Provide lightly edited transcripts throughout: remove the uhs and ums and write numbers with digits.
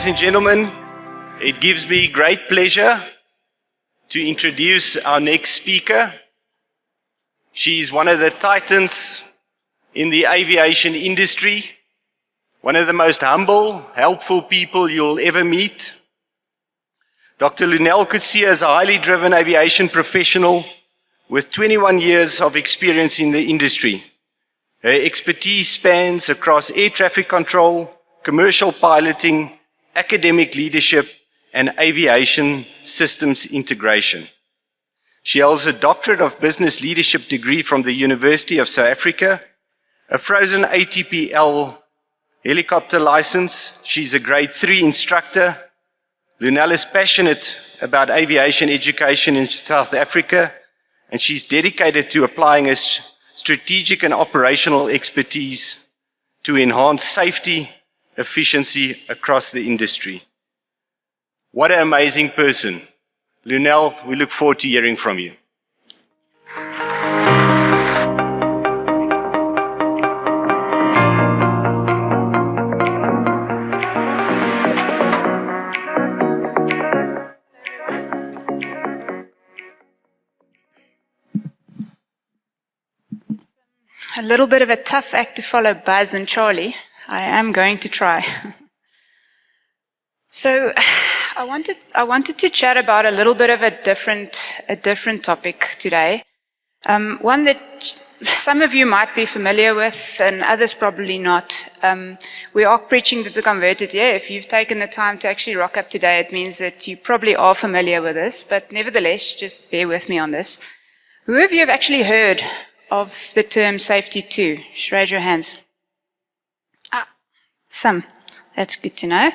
Ladies and gentlemen, it gives me great pleasure to introduce our next speaker. She's one of the titans in the aviation industry, one of the most humble, helpful people you'll ever meet. Dr. Lonell Coetzee is a highly driven aviation professional with 21 years of experience in the industry. Her expertise spans across air traffic control, commercial piloting, academic leadership, and aviation systems integration. She holds a Doctorate of Business Leadership degree from the University of South Africa, a frozen ATPL helicopter license. She's a grade 3 instructor. Lonell is passionate about aviation education in South Africa, and she's dedicated to applying her strategic and operational expertise to enhance safety, efficiency across the industry. What an amazing person. Lonell, we look forward to hearing from you. A little bit of a tough act to follow Buzz and Charlie. I am going to try. So I wanted to chat about a little bit of a different topic today. One that some of you might be familiar with and others probably not. We are preaching to the converted here. If you've taken the time to actually rock up today, it means that you probably are familiar with this, but nevertheless, just bear with me on this. Who of you have actually heard of the term safety 2? Just raise your hands. Some. That's good to know.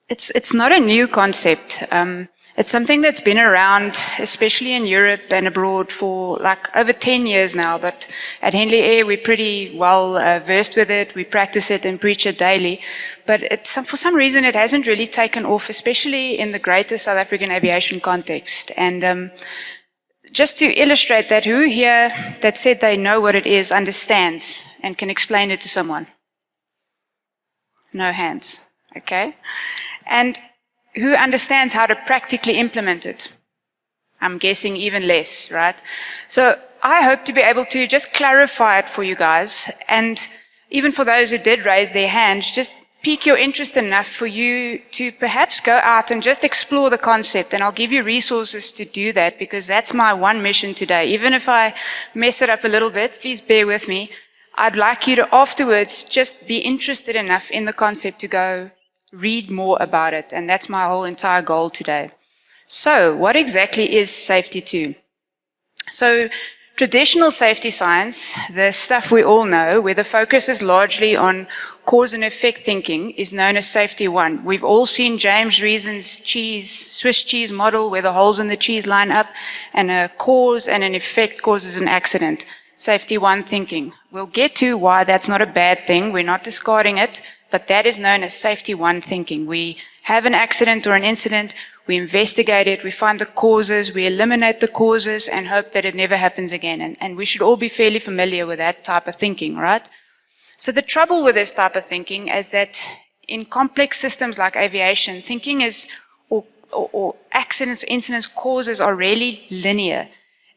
It's not a new concept. It's something that's been around, especially in Europe and abroad, for like over 10 years now. But at Henley Air, we're pretty well versed with it. We practice it and preach it daily. But for some reason, it hasn't really taken off, especially in the greater South African aviation context. And just to illustrate that, who here that said they know what it is understands and can explain it to someone? No hands. Okay. And who understands how to practically implement it? I'm guessing even less, right? So I hope to be able to just clarify it for you guys. And even for those who did raise their hands, just pique your interest enough for you to perhaps go out and just explore the concept. And I'll give you resources to do that, because that's my one mission today. Even if I mess it up a little bit, please bear with me. I'd like you to afterwards just be interested enough in the concept to go read more about it. And that's my whole entire goal today. So what exactly is safety 2? So traditional safety science, the stuff we all know, where the focus is largely on cause and effect thinking, is known as safety 1. We've all seen James Reason's Swiss cheese model, where the holes in the cheese line up, and a cause and an effect causes an accident. Safety 1 thinking. We'll get to why that's not a bad thing. We're not discarding it, but that is known as safety 1 thinking. We have an accident or an incident, we investigate it, we find the causes, we eliminate the causes and hope that it never happens again. And we should all be fairly familiar with that type of thinking, right? So the trouble with this type of thinking is that in complex systems like aviation, thinking is, or accidents, incidents, causes are really linear.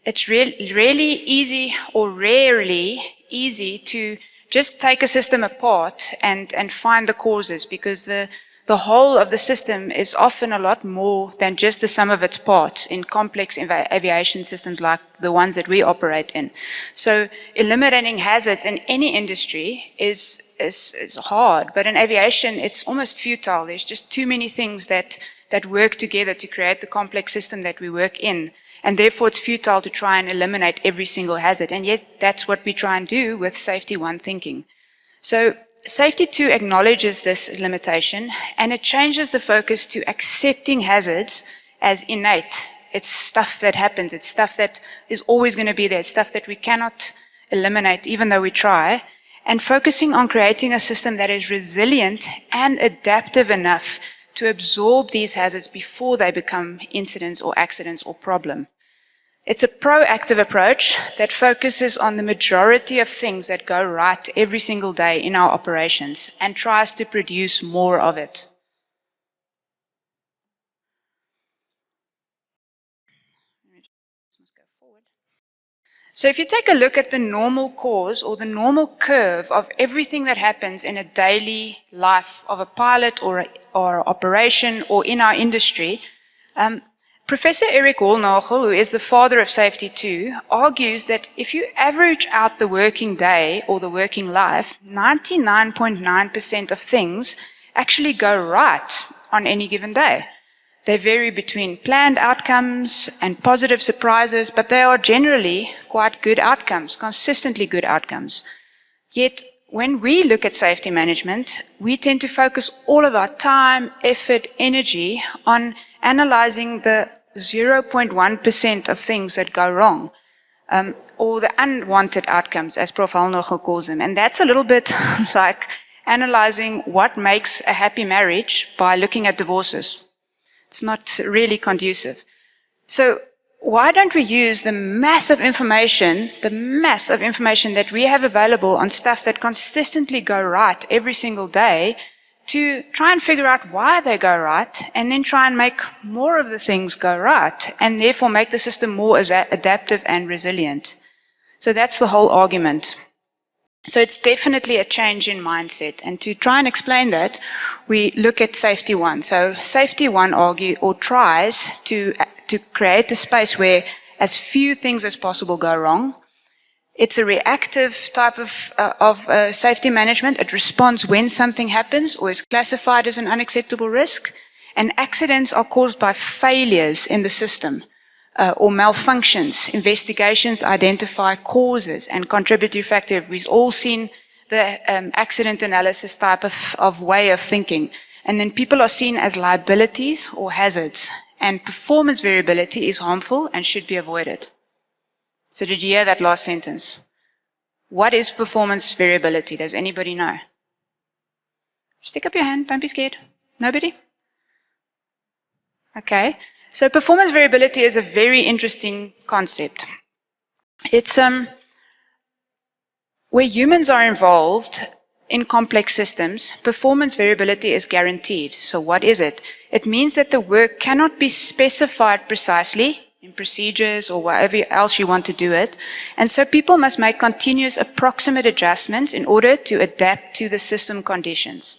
It's really easy or rarely easy to just take a system apart and find the causes, because the whole of the system is often a lot more than just the sum of its parts in complex aviation systems like the ones that we operate in. So eliminating hazards in any industry is hard, but in aviation it's almost futile. There's just too many things that work together to create the complex system that we work in. And therefore, it's futile to try and eliminate every single hazard. And yet, that's what we try and do with safety 1 thinking. So safety 2 acknowledges this limitation, and it changes the focus to accepting hazards as innate. It's stuff that happens. It's stuff that is always going to be there. It's stuff that we cannot eliminate, even though we try. And focusing on creating a system that is resilient and adaptive enough to absorb these hazards before they become incidents or accidents or problem. It's a proactive approach that focuses on the majority of things that go right every single day in our operations and tries to produce more of it. So if you take a look at the normal cause or the normal curve of everything that happens in a daily life of a pilot or operation or in our industry, Professor Eric Hollnagel, who is the father of safety too, argues that if you average out the working day or the working life, 99.9% of things actually go right on any given day. They vary between planned outcomes and positive surprises, but they are generally quite good outcomes, consistently good outcomes. Yet, when we look at safety management, we tend to focus all of our time, effort, energy on analyzing the 0.1% of things that go wrong, or the unwanted outcomes, as Prof. Hollnagel calls them. And that's a little bit like analyzing what makes a happy marriage by looking at divorces. It's not really conducive. So why don't we use the mass of information that we have available on stuff that consistently go right every single day to try and figure out why they go right and then try and make more of the things go right and therefore make the system more adaptive and resilient. So that's the whole argument. So it's definitely a change in mindset. And to try and explain that, we look at Safety 1. So Safety 1 tries to create a space where as few things as possible go wrong. It's a reactive type of safety management. It responds when something happens or is classified as an unacceptable risk. And accidents are caused by failures in the system. Or malfunctions. Investigations identify causes and contributory factors. We've all seen the accident analysis type of way of thinking. And then people are seen as liabilities or hazards. And performance variability is harmful and should be avoided. So did you hear that last sentence? What is performance variability? Does anybody know? Stick up your hand. Don't be scared. Nobody? Okay. So performance variability is a very interesting concept. It's where humans are involved in complex systems, performance variability is guaranteed. So what is it? It means that the work cannot be specified precisely in procedures or whatever else you want to do it. And so people must make continuous approximate adjustments in order to adapt to the system conditions.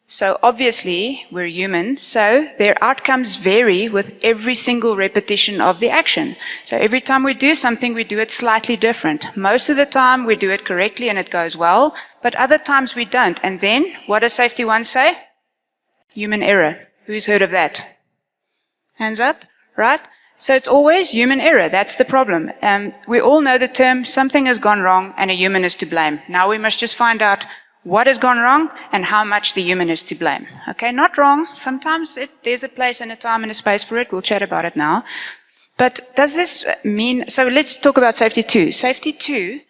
So obviously, we're human, so their outcomes vary with every single repetition of the action. So every time we do something, we do it slightly different. Most of the time, we do it correctly and it goes well, but other times we don't. And then, what does Safety 1 say? Human error. Who's heard of that? Hands up, right? So it's always human error. That's the problem. We all know the term, something has gone wrong and a human is to blame. Now we must just find out what has gone wrong and how much the human is to blame. Okay, not wrong. Sometimes there's a place and a time and a space for it. We'll chat about it now. But does this mean, so let's talk about Safety 2. Safety 2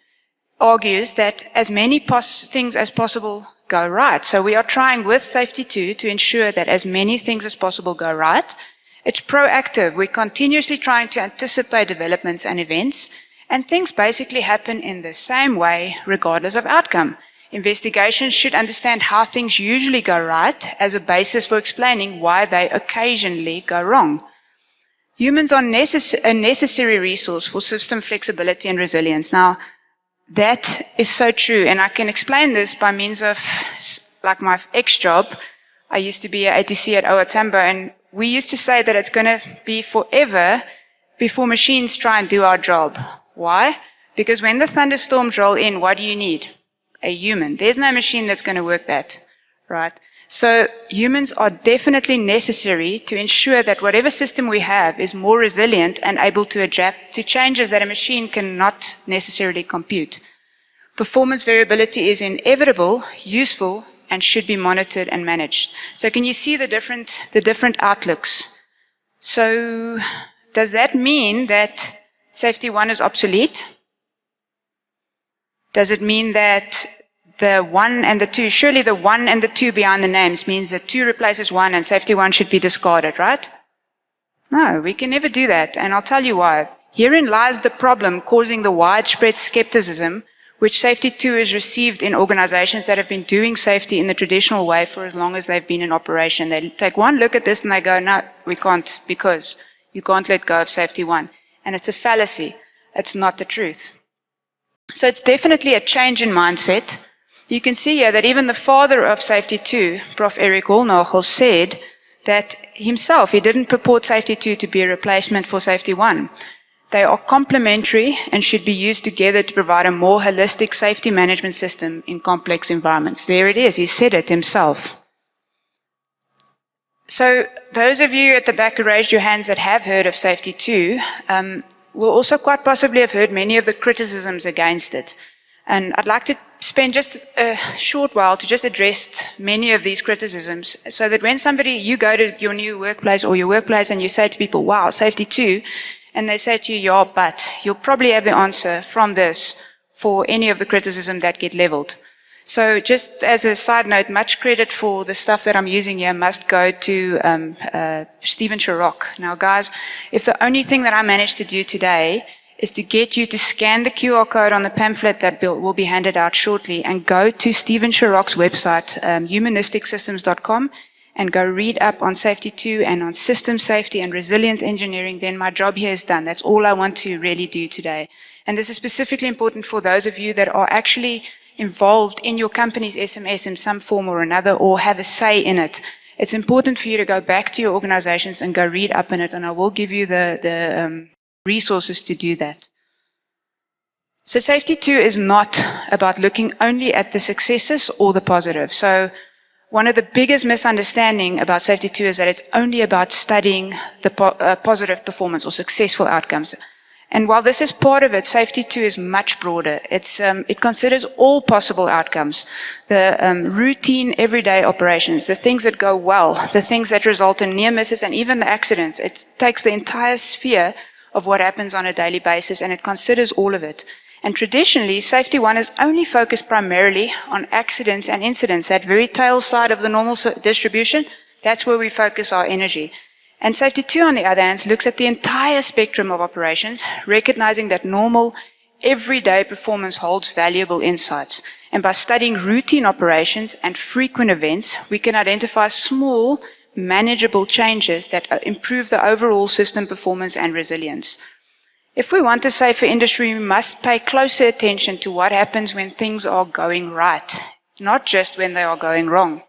argues that as many things as possible go right. So we are trying with Safety 2 to ensure that as many things as possible go right. It's proactive. We're continuously trying to anticipate developments and events, and things basically happen in the same way regardless of outcome. Investigations should understand how things usually go right as a basis for explaining why they occasionally go wrong. Humans are a necessary resource for system flexibility and resilience. Now, that is so true, and I can explain this by means of, like my ex-job. I used to be an ATC at OR Tambo, and we used to say that it's going to be forever before machines try and do our job. Why? Because when the thunderstorms roll in, what do you need? A human. There's no machine that's going to work that, right? So humans are definitely necessary to ensure that whatever system we have is more resilient and able to adapt to changes that a machine cannot necessarily compute. Performance variability is inevitable, useful, and should be monitored and managed. So can you see the different outlooks? So does that mean that Safety 1 is obsolete? Does it mean that the 1 and the 2, surely the 1 and the 2 behind the names means that 2 replaces 1 and Safety 1 should be discarded, right? No, we can never do that, and I'll tell you why. Herein lies the problem causing the widespread skepticism which Safety 2 is received in organizations that have been doing safety in the traditional way for as long as they've been in operation. They take one look at this and they go, no, we can't, because you can't let go of Safety 1. And it's a fallacy. It's not the truth. So it's definitely a change in mindset. You can see here that even the father of Safety 2, Prof. Eric Holnagel, said that himself, he didn't purport Safety 2 to be a replacement for Safety 1. They are complementary and should be used together to provide a more holistic safety management system in complex environments. There it is. He said it himself. So those of you at the back who raised your hands that have heard of Safety 2 will also quite possibly have heard many of the criticisms against it. And I'd like to spend just a short while to just address many of these criticisms so that when you go to your new workplace or your workplace and you say to people, wow, Safety 2, and they say to you, yeah, but you'll probably have the answer from this for any of the criticism that get leveled. So just as a side note, much credit for the stuff that I'm using here must go to Stephen Sharrock. Now, guys, if the only thing that I managed to do today is to get you to scan the QR code on the pamphlet that will be handed out shortly and go to Stephen Sharrock's website, humanisticsystems.com, and go read up on Safety 2 and on system safety and resilience engineering, then my job here is done. That's all I want to really do today. And this is specifically important for those of you that are actually involved in your company's SMS in some form or another or have a say in it. It's important for you to go back to your organizations and go read up on it, and I will give you the resources to do that. So Safety 2 is not about looking only at the successes or the positive. So one of the biggest misunderstandings about Safety 2 is that it's only about studying the positive performance or successful outcomes. And while this is part of it, Safety 2 is much broader. It considers all possible outcomes, the routine everyday operations, the things that go well, the things that result in near misses, and even the accidents. It takes the entire sphere of what happens on a daily basis, and it considers all of it. And traditionally, Safety 1 is only focused primarily on accidents and incidents, that very tail side of the normal distribution. That's where we focus our energy. And Safety 2, on the other hand, looks at the entire spectrum of operations, recognizing that normal, everyday performance holds valuable insights. And by studying routine operations and frequent events, we can identify small, manageable changes that improve the overall system performance and resilience. If we want a safer industry, we must pay closer attention to what happens when things are going right, not just when they are going wrong.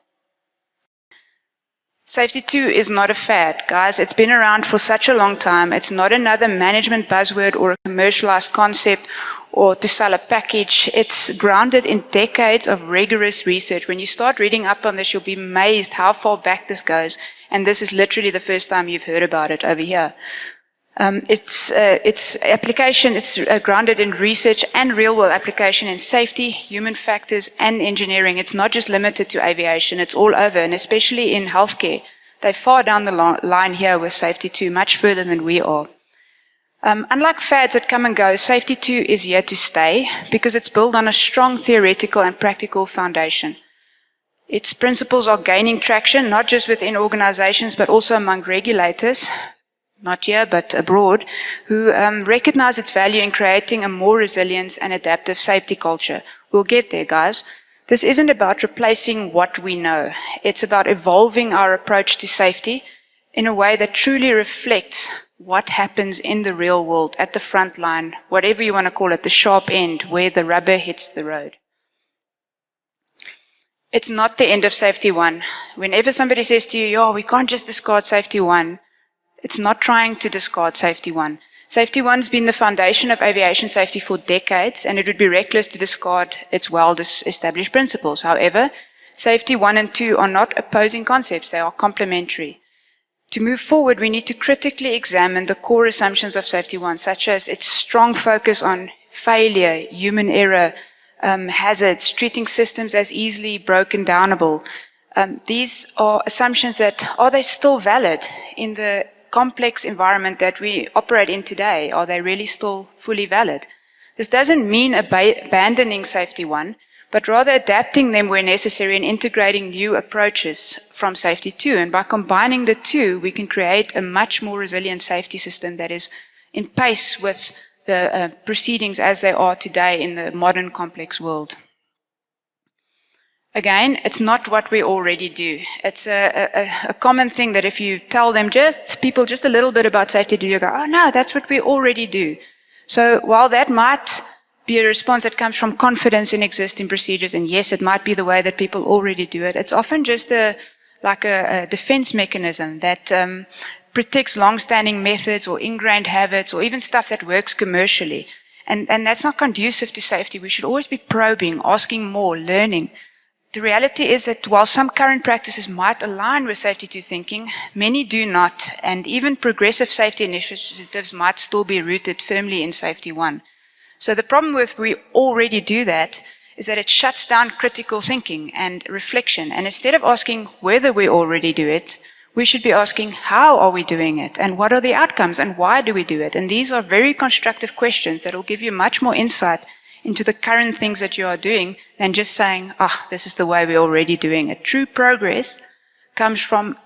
Safety 2 is not a fad, guys. It's been around for such a long time. It's not another management buzzword or a commercialized concept or to sell a package. It's grounded in decades of rigorous research. When you start reading up on this, you'll be amazed how far back this goes. And this is literally the first time you've heard about it over here. Its application, it's grounded in research and real-world application in safety, human factors, and engineering. It's not just limited to aviation, it's all over, and especially in healthcare. They're far down the line here with Safety 2, much further than we are. Unlike fads that come and go, Safety 2 is here to stay because it's built on a strong theoretical and practical foundation. Its principles are gaining traction, not just within organizations, but also among regulators, not here, but abroad, who recognize its value in creating a more resilient and adaptive safety culture. We'll get there, guys. This isn't about replacing what we know. It's about evolving our approach to safety in a way that truly reflects what happens in the real world, at the front line, whatever you want to call it, the sharp end, where the rubber hits the road. It's not the end of Safety 1. Whenever somebody says to you, we can't just discard Safety 1, it's not trying to discard Safety 1. Safety 1's been the foundation of aviation safety for decades, and it would be reckless to discard its well-established principles. However, Safety 1 and 2 are not opposing concepts, they are complementary. To move forward, we need to critically examine the core assumptions of Safety 1, such as its strong focus on failure, human error, hazards, treating systems as easily broken downable. These are assumptions that, are they still valid in the complex environment that we operate in today? Are they really still fully valid? This doesn't mean abandoning Safety 1, but rather adapting them where necessary and integrating new approaches from Safety 2. And by combining the two, we can create a much more resilient safety system that is in pace with the proceedings as they are today in the modern complex world. Again, it's not what we already do. It's a common thing that if you tell them people just a little bit about safety, you go, oh no, that's what we already do. So while that might be a response that comes from confidence in existing procedures, and yes, it might be the way that people already do it, it's often just a defense mechanism that protects long-standing methods or ingrained habits or even stuff that works commercially. And that's not conducive to safety. We should always be probing, asking more, learning. The reality is that while some current practices might align with Safety 2 thinking, many do not, and even progressive safety initiatives might still be rooted firmly in Safety 1. So the problem with we already do that is that it shuts down critical thinking and reflection, and instead of asking whether we already do it, we should be asking how are we doing it, and what are the outcomes, and why do we do it? And these are very constructive questions that will give you much more insight into the current things that you are doing than just saying, this is the way we're already doing it. True progress comes from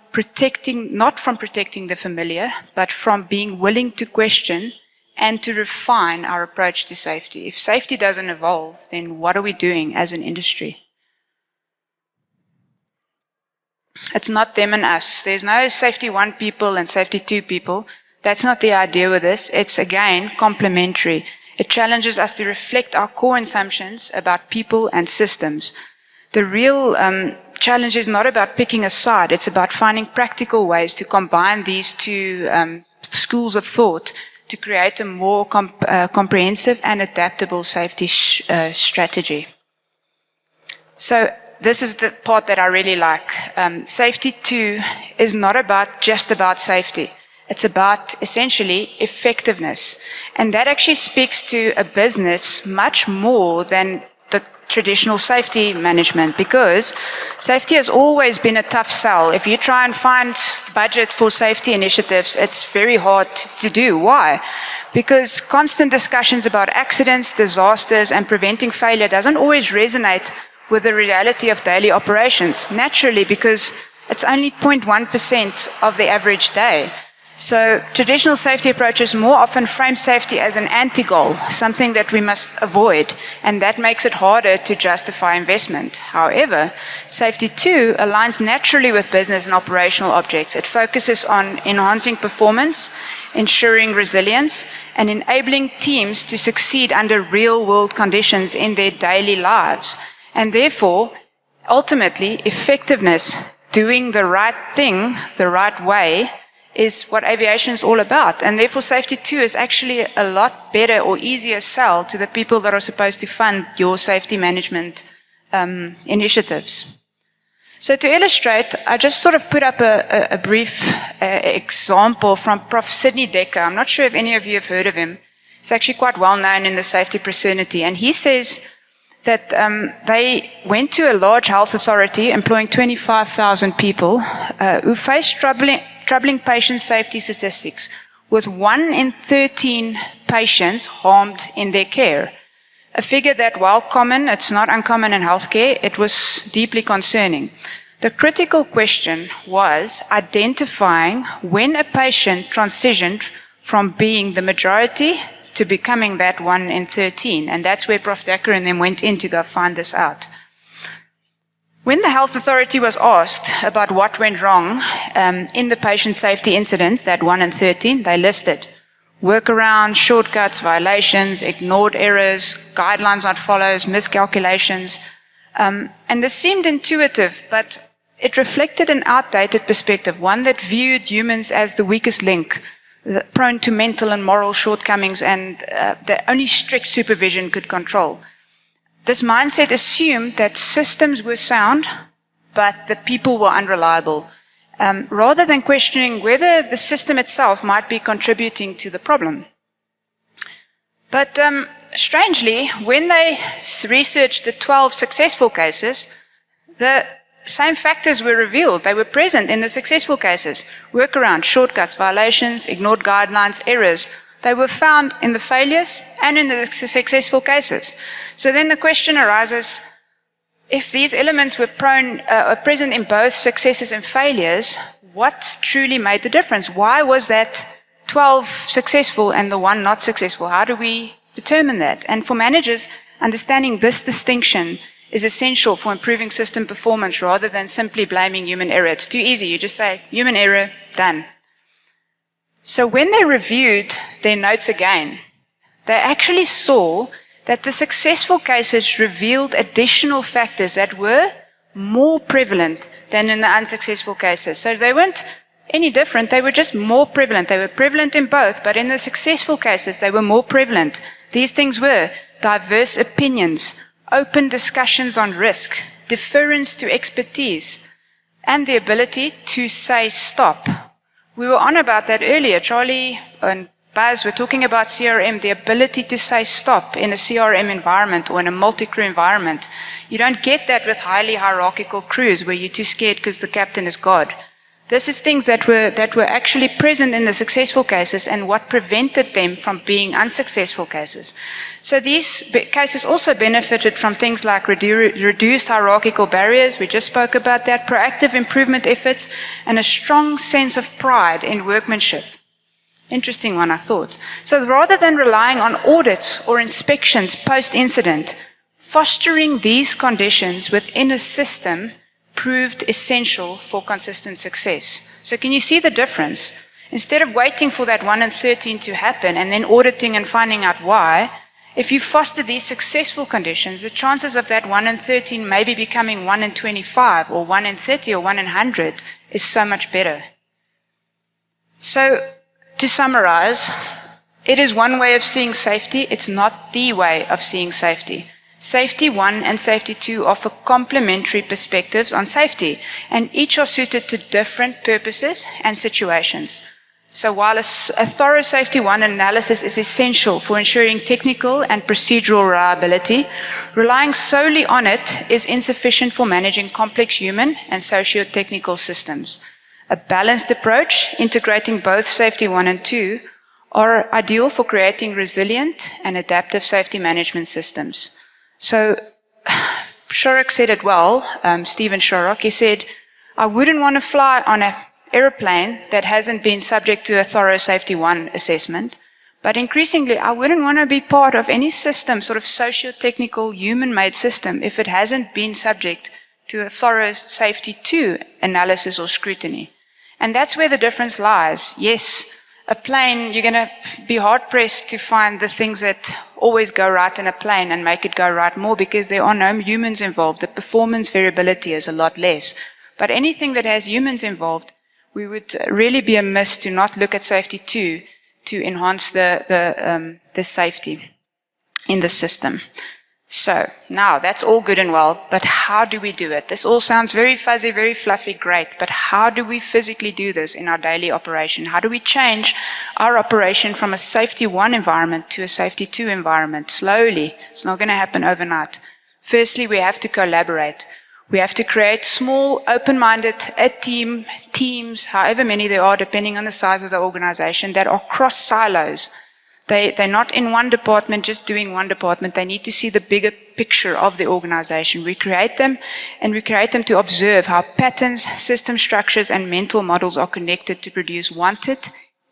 not from protecting the familiar, but from being willing to question and to refine our approach to safety. If safety doesn't evolve, then what are we doing as an industry? It's not them and us. There's no Safety 1 people and Safety 2 people. That's not the idea with this. It's, again, complementary. It challenges us to reflect our core assumptions about people and systems. The real challenge is not about picking a side. It's about finding practical ways to combine these two schools of thought to create a more comprehensive and adaptable safety strategy. So this is the part that I really like. Safety 2 is not just about safety. It's about essentially effectiveness. And that actually speaks to a business much more than the traditional safety management, because safety has always been a tough sell. If you try and find budget for safety initiatives, it's very hard to do. Why? Because constant discussions about accidents, disasters, and preventing failure doesn't always resonate with the reality of daily operations. Naturally, because it's only 0.1% of the average day. So traditional safety approaches more often frame safety as an anti-goal, something that we must avoid, and that makes it harder to justify investment. However, Safety 2 aligns naturally with business and operational objects. It focuses on enhancing performance, ensuring resilience, and enabling teams to succeed under real-world conditions in their daily lives. And therefore, ultimately, effectiveness, doing the right thing the right way, is what aviation is all about. And therefore, Safety 2 is actually a lot better or easier sell to the people that are supposed to fund your safety management initiatives. So to illustrate, I just sort of put up a brief example from Prof. Sidney Dekker. I'm not sure if any of you have heard of him. He's actually quite well known in the safety fraternity. And he says that they went to a large health authority employing 25,000 people who faced troubling patient safety statistics, with 1 in 13 patients harmed in their care. A figure that, while common, it's not uncommon in healthcare, it was deeply concerning. The critical question was identifying when a patient transitioned from being the majority to becoming that 1 in 13. And that's where Prof. Dekker and them went in to go find this out. When the health authority was asked about what went wrong in the patient safety incidents, that 1 in 13, they listed workarounds, shortcuts, violations, ignored errors, guidelines not followed, miscalculations. And this seemed intuitive, but it reflected an outdated perspective, one that viewed humans as the weakest link, prone to mental and moral shortcomings, and that only strict supervision could control. This mindset assumed that systems were sound, but the people were unreliable, rather than questioning whether the system itself might be contributing to the problem. But strangely, when they researched the 12 successful cases, the same factors were revealed. They were present in the successful cases. Workarounds, shortcuts, violations, ignored guidelines, errors. They were found in the failures and in the successful cases. So then the question arises, if these elements were present in both successes and failures, what truly made the difference? Why was that 12 successful and the one not successful? How do we determine that? And for managers, understanding this distinction is essential for improving system performance rather than simply blaming human error. It's too easy. You just say, human error, done. So when they reviewed their notes again, they actually saw that the successful cases revealed additional factors that were more prevalent than in the unsuccessful cases. So they weren't any different, they were just more prevalent. They were prevalent in both, but in the successful cases, they were more prevalent. These things were diverse opinions, open discussions on risk, deference to expertise, and the ability to say stop. We were on about that earlier. Charlie and Buzz were talking about CRM, the ability to say stop in a CRM environment or in a multi-crew environment. You don't get that with highly hierarchical crews where you're too scared because the captain is God. This is things that were actually present in the successful cases and what prevented them from being unsuccessful cases. So these cases also benefited from things like reduced hierarchical barriers, we just spoke about that, proactive improvement efforts, and a strong sense of pride in workmanship. Interesting one, I thought. So rather than relying on audits or inspections post-incident, fostering these conditions within a system proved essential for consistent success. So can you see the difference? Instead of waiting for that 1 in 13 to happen and then auditing and finding out why, if you foster these successful conditions, the chances of that 1 in 13 maybe becoming 1 in 25 or 1 in 30 or 1 in 100 is so much better. So to summarize, it is one way of seeing safety. It's not the way of seeing safety. Safety 1 and Safety 2 offer complementary perspectives on safety, and each are suited to different purposes and situations. So while a thorough Safety 1 analysis is essential for ensuring technical and procedural reliability, relying solely on it is insufficient for managing complex human and socio-technical systems. A balanced approach, integrating both Safety 1 and 2, are ideal for creating resilient and adaptive safety management systems. So Shorrock said it well, Stephen Shorrock. He said, I wouldn't want to fly on an airplane that hasn't been subject to a thorough Safety 1 assessment, but increasingly I wouldn't want to be part of any system, sort of socio-technical human-made system, if it hasn't been subject to a thorough Safety 2 analysis or scrutiny. And that's where the difference lies. Yes, a plane, you're going to be hard-pressed to find the things that always go right in a plane and make it go right more because there are no humans involved. The performance variability is a lot less. But anything that has humans involved, we would really be amiss to not look at Safety 2 to enhance the safety in the system. So now that's all good and well, but how do we do it? This all sounds very fuzzy, very fluffy, great, but how do we physically do this in our daily operation? How do we change our operation from a Safety 1 environment to a Safety 2 environment? Slowly. It's not going to happen overnight. Firstly, we have to collaborate. We have to create small, open-minded teams, however many there are, depending on the size of the organization, that are cross silos. They're not in one department, just doing one department. They need to see the bigger picture of the organization. We create them, and we create them to observe how patterns, system structures, and mental models are connected to produce wanted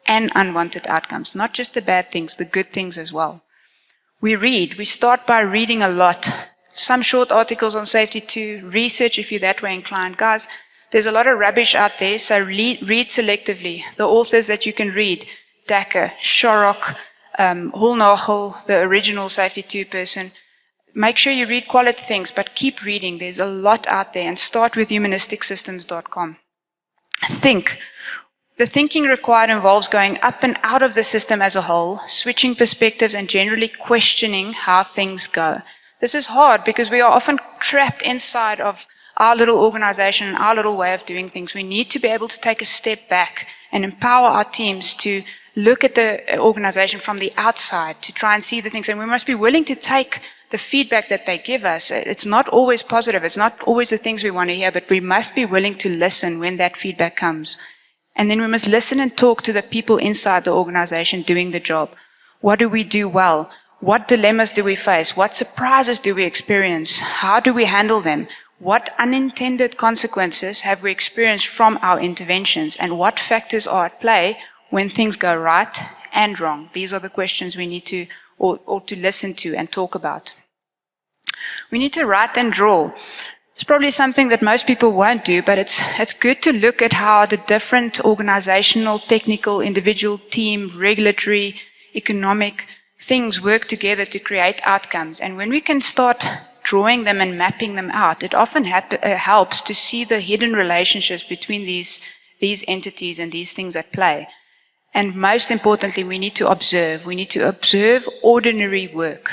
and unwanted outcomes. Not just the bad things, the good things as well. We read. We start by reading a lot. Some short articles on Safety 2, research if you're that way inclined. Guys, there's a lot of rubbish out there, so read selectively. The authors that you can read, Dacker, Shorrock, Hulnagel, the original Safety 2 person. Make sure you read quality things, but keep reading. There's a lot out there, and start with humanisticsystems.com. Think. The thinking required involves going up and out of the system as a whole, switching perspectives, and generally questioning how things go. This is hard because we are often trapped inside of our little organization and our little way of doing things. We need to be able to take a step back and empower our teams to look at the organization from the outside to try and see the things. And we must be willing to take the feedback that they give us. It's not always positive. It's not always the things we want to hear, but we must be willing to listen when that feedback comes. And then we must listen and talk to the people inside the organization doing the job. What do we do well? What dilemmas do we face? What surprises do we experience? How do we handle them? What unintended consequences have we experienced from our interventions? And what factors are at play when things go right and wrong? These are the questions we need to, or to listen to and talk about. We need to write and draw. It's probably something that most people won't do, but it's good to look at how the different organizational, technical, individual, team, regulatory, economic things work together to create outcomes. And when we can start drawing them and mapping them out, it often helps to see the hidden relationships between these entities and these things at play. And most importantly, we need to observe. We need to observe ordinary work.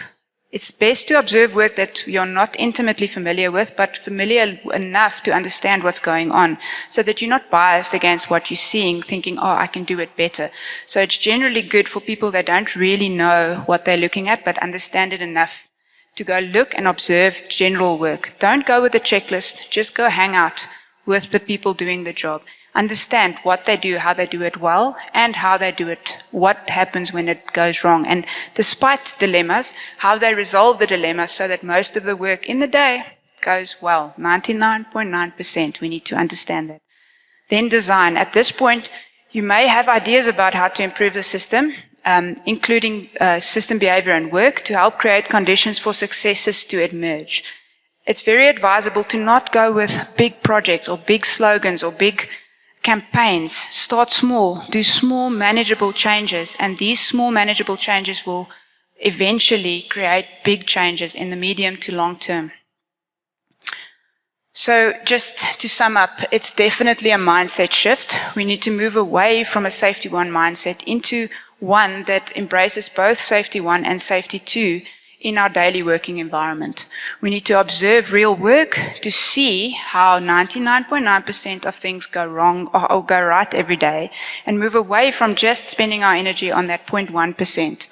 It's best to observe work that you're not intimately familiar with, but familiar enough to understand what's going on, so that you're not biased against what you're seeing, thinking, oh, I can do it better. So it's generally good for people that don't really know what they're looking at, but understand it enough to go look and observe general work. Don't go with a checklist, just go hang out with the people doing the job. Understand what they do, how they do it well, and how they do it, what happens when it goes wrong. And despite dilemmas, how they resolve the dilemmas so that most of the work in the day goes well. 99.9%, we need to understand that. Then design. At this point, you may have ideas about how to improve the system, including system behavior and work to help create conditions for successes to emerge. It's very advisable to not go with big projects or big slogans or big campaigns. Start small, do small manageable changes, and these small manageable changes will eventually create big changes in the medium to long term. So just to sum up, it's definitely a mindset shift. We need to move away from a safety one mindset into one that embraces both safety one and safety two in our daily working environment. We need to observe real work to see how 99.9% of things go wrong or go right every day, and move away from just spending our energy on that 0.1%.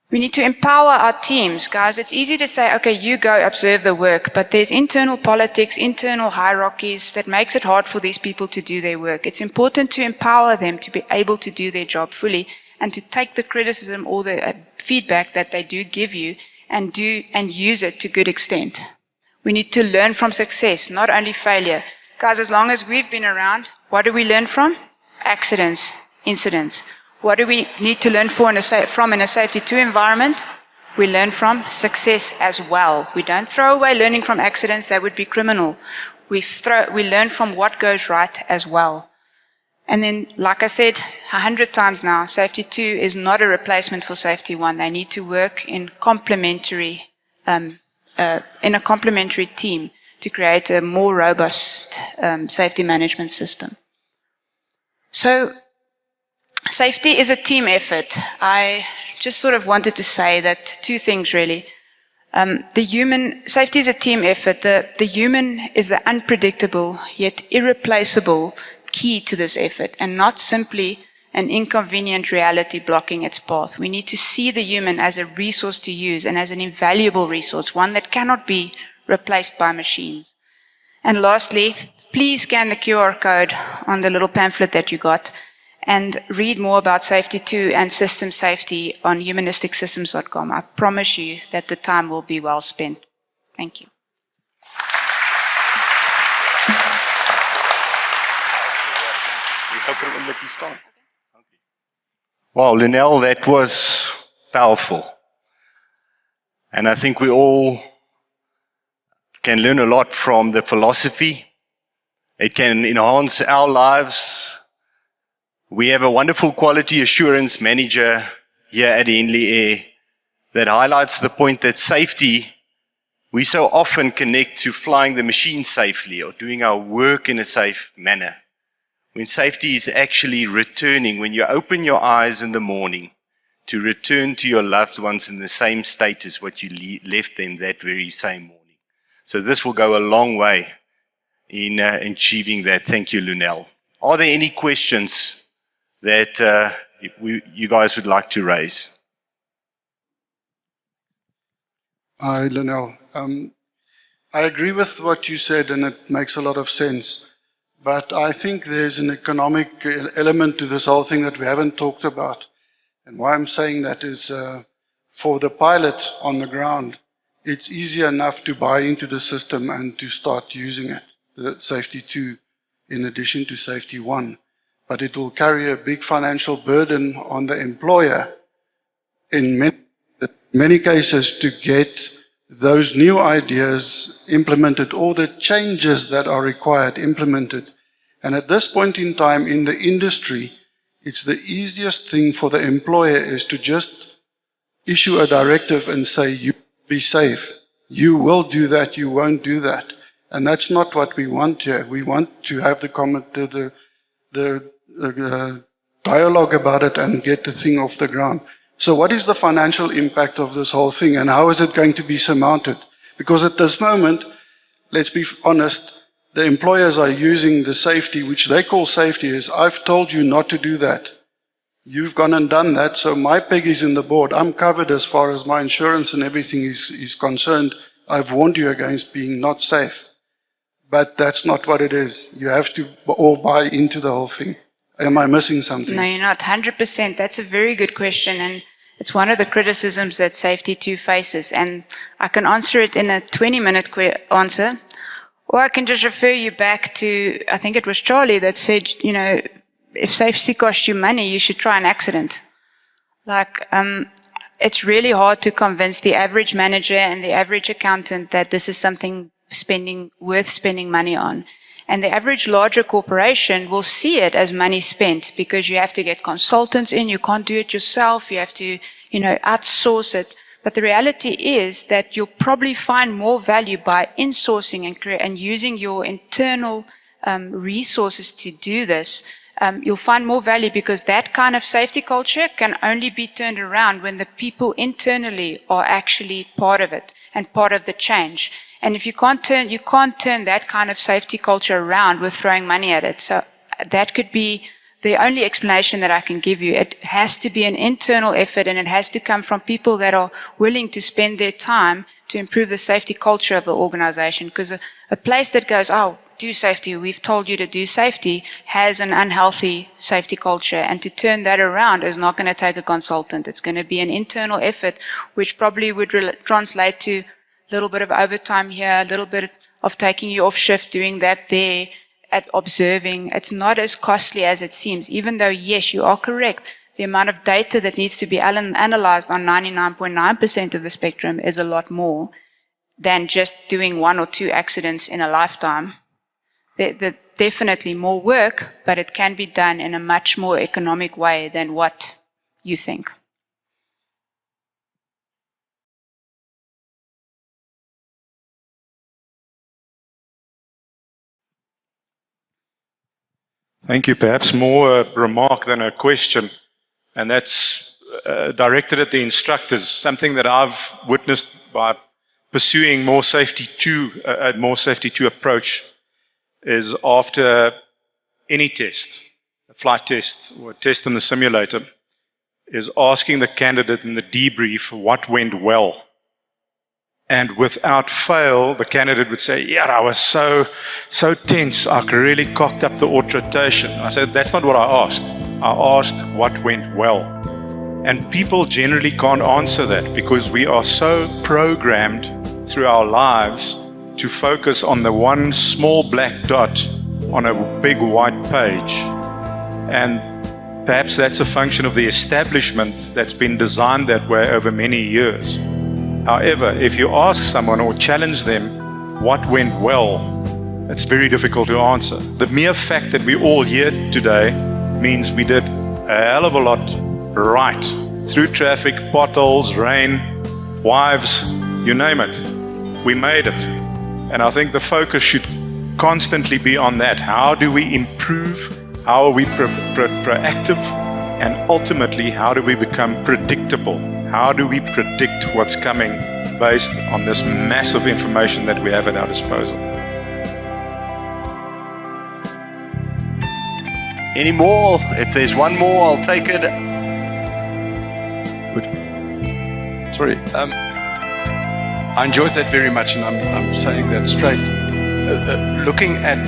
We need to empower our teams. Guys, it's easy to say, okay, you go observe the work, but there's internal politics, internal hierarchies that makes it hard for these people to do their work. It's important to empower them to be able to do their job fully, and to take the criticism or the feedback that they do give you and use it to good extent. We need to learn from success, not only failure. Guys, as long as we've been around, what do we learn from? Accidents, incidents. What do we need to learn from in a safety 2 environment? We learn from success as well. We don't throw away learning from accidents, that would be criminal. We learn from what goes right as well. And then, like I said 100 times now, safety 2 is not a replacement for safety 1. They need to work in complementary, in a complementary team to create a more robust safety management system. So, safety is a team effort. I just sort of wanted to say that 2 things really. Safety is a team effort. The human is the unpredictable yet irreplaceable key to this effort, and not simply an inconvenient reality blocking its path. We need to see the human as a resource to use and as an invaluable resource, one that cannot be replaced by machines. And lastly, please scan the QR code on the little pamphlet that you got and read more about safety 2 and system safety on humanisticsystems.com. I promise you that the time will be well spent. Thank you. Wow, Lonell, that was powerful. And I think we all can learn a lot from the philosophy. It can enhance our lives. We have a wonderful quality assurance manager here at Henley Air that highlights the point that safety, we so often connect to flying the machine safely or doing our work in a safe manner. When safety is actually returning, when you open your eyes in the morning to return to your loved ones in the same state as what you left them that very same morning. So this will go a long way in achieving that. Thank you, Lonell. Are there any questions that you guys would like to raise? Hi, Lonell. I agree with what you said, and it makes a lot of sense. But I think there's an economic element to this whole thing that we haven't talked about. And why I'm saying that is for the pilot on the ground, it's easy enough to buy into the system and to start using it, the safety 2 in addition to safety 1. but it will carry a big financial burden on the employer in many cases to get those new ideas implemented or the changes that are required implemented. And at this point in time in the industry, it's the easiest thing for the employer is to just issue a directive and say, you be safe. You will do that, you won't do that. And that's not what we want here. We want to have the dialogue about it and get the thing off the ground. So what is the financial impact of this whole thing and how is it going to be surmounted? Because at this moment, let's be honest, the employers are using the safety, which they call safety, is I've told you not to do that. You've gone and done that, so my peg is in the board. I'm covered as far as my insurance and everything is concerned. I've warned you against being not safe. But that's not what it is. You have to all buy into the whole thing. Am I missing something? No, you're not. 100%. That's a very good question. And it's one of the criticisms that Safety 2 faces. And I can answer it in a 20-minute answer. Or I can just refer you back to, I think it was Charlie that said, you know, if safety costs you money, you should try an accident. It's really hard to convince the average manager and the average accountant that this is something worth spending money on. And the average larger corporation will see it as money spent because you have to get consultants in, you can't do it yourself, you have to, outsource it. But the reality is that you'll probably find more value by insourcing and using your internal resources to do this. You'll find more value because that kind of safety culture can only be turned around when the people internally are actually part of it and part of the change. And if you can't turn that kind of safety culture around with throwing money at it. So that could be the only explanation that I can give you. It has to be an internal effort and it has to come from people that are willing to spend their time to improve the safety culture of the organization. Because a place that goes, oh, do safety, we've told you to do safety, has an unhealthy safety culture. And to turn that around is not going to take a consultant. It's going to be an internal effort, which probably would translate to a little bit of overtime here, a little bit of taking you off shift, doing that there, at observing. It's not as costly as it seems, even though, yes, you are correct. The amount of data that needs to be analyzed on 99.9% of the spectrum is a lot more than just doing 1 or 2 accidents in a lifetime. There's definitely more work, but it can be done in a much more economic way than what you think. Thank you. Perhaps more a remark than a question, and that's directed at the instructors. Something that I've witnessed by pursuing a more safety 2 approach is after any test, a flight test or a test in the simulator, is asking the candidate in the debrief what went well. And without fail, the candidate would say, yeah, I was so tense, I really cocked up the rotation. I said, that's not what I asked. I asked what went well. And people generally can't answer that because we are so programmed through our lives to focus on the one small black dot on a big white page. And perhaps that's a function of the establishment that's been designed that way over many years. However, if you ask someone or challenge them what went well, it's very difficult to answer. The mere fact that we're all here today means we did a hell of a lot right. Through traffic, potholes, rain, wives, you name it. We made it. And I think the focus should constantly be on that. How do we improve? How are we proactive? And ultimately, how do we become predictable? How do we predict what's coming based on this massive information that we have at our disposal? Any more? If there's one more, I'll take it. Good. Sorry. I enjoyed that very much, and I'm saying that straight. Looking at,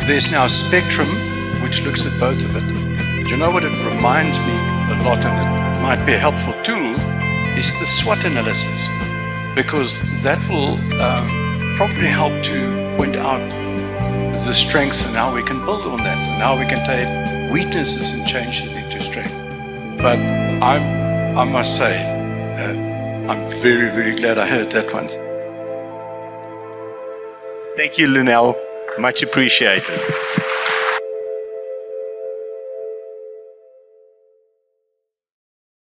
there's now a spectrum which looks at both of it. Do you know what it reminds me a lot, and it might be a helpful tool, is the SWOT analysis, because that will probably help to point out the strengths and how we can build on that, and how we can take weaknesses and change it into strength. But I must say, I'm very, very glad I heard that one. Thank you, Lonell. Much appreciated.